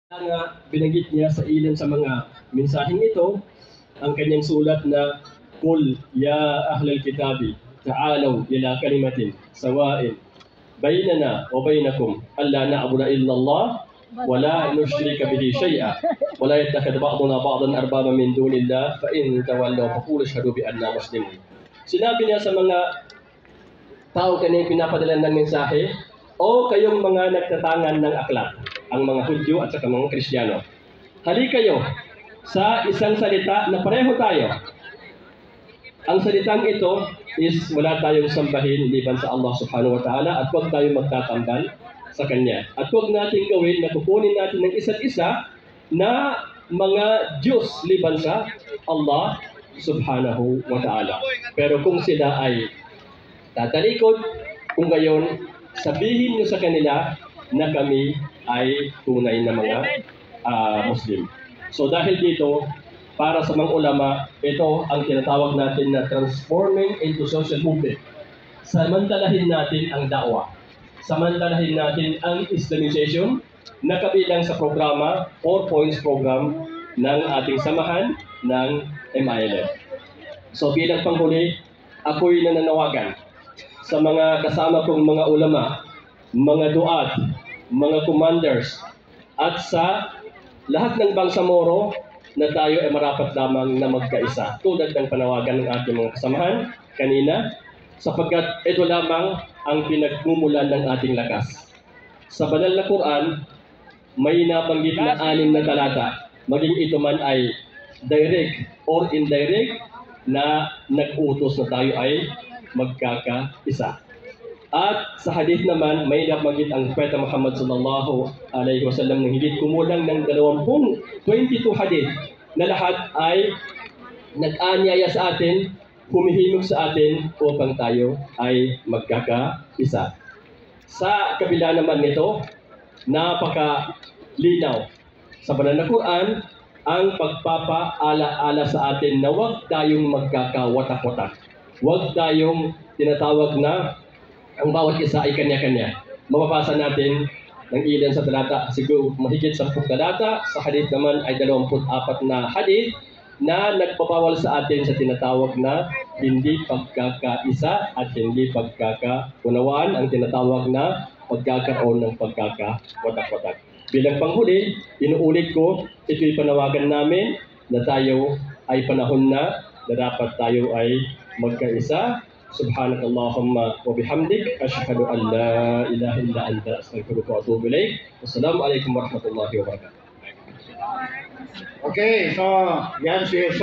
Nga binanggit niya sa ilan sa mga mensaheng ito ang kanyang sulat na Qul ya ahlal kitabi ta'alaw ila kalimatin sawa'in bainana wa bainakum alla na'budu illa Allah wa la nushrika bihi shay'a wa la yattakhidha ba'duna ba'dan arbaba min dunillah fa in tawallaw faqulu ashhadu bi anna muslimun. Sinabi niya sa mga tao kanyang pinapadala ng mensahe, o kayong mga nagtatangan ng aklat, ang mga Hudyo at saka mga Kristiyano, hali kayo sa isang salita na pareho tayo. Ang salitang ito is wala tayong sambahin liban sa Allah subhanahu wa ta'ala at huwag tayong magtatambal sa Kanya. At huwag natin gawin na kukunin natin ng isa't isa na mga Diyos liban sa Allah subhanahu wa ta'ala. Pero kung sila ay tatalikod, kung gayon, sabihin niyo sa kanila na kami ay tunay na mga Muslim. So dahil dito, para sa mga ulama, ito ang tinatawag natin na transforming into social movement. Samantalahin natin ang da'wah. Samantalahin natin ang Islamization na kabilang sa programa, 4 points program ng ating samahan ng MILF. So bilang panghuli, ako'y nananawagan sa mga kasama kong mga ulama, mga duat, mga commanders, at sa lahat ng Bangsamoro na tayo ay marapat lamang na magkaisa. Tulad ng panawagan ng ating mga kasamahan kanina, sapagkat ito lamang ang pinagmumulan ng ating lakas. Sa banal na Quran, may nabanggit na 6 na talata, maging ito man ay direct or indirect na nag-utos na tayo ay magkakaisa. At sa hadith naman, may nabanggit ang Propeta Muhammad sallallahu alaihi wasallam ng higit kumulang ng 22 hadith na lahat ay nag-anyaya sa atin, humihimok sa atin upang tayo ay magkakaisa. Sa kabila naman nito, napakalinaw sa banal na Quran ang pagpapaala-ala sa atin na huwag tayong magkakawatak-watak. Huwag tayong tinatawag na ang bawat isa ay kanya-kanya. Mababasa natin ng ilan sa talata, siguro mahigit 10 talata, sa hadith naman ay 24 na hadith na nagpapawal sa atin sa tinatawag na hindi pagkakaisa at hindi pagkakaunawaan, ang tinatawag na pagkakaroon ng pagkakawatak-watak. Bilang panghuli, inuulit ko, ito'y panawagan namin na tayo ay panahon na dapat tayo ay magkaisa. Subhanakallahumma wa bihamdik, asyhadu an la ilaha illa anta, astaghfiruka wa atubu ilaik. Wassalamualaikum warahmatullahi wabarakatuh. Okay, so yan si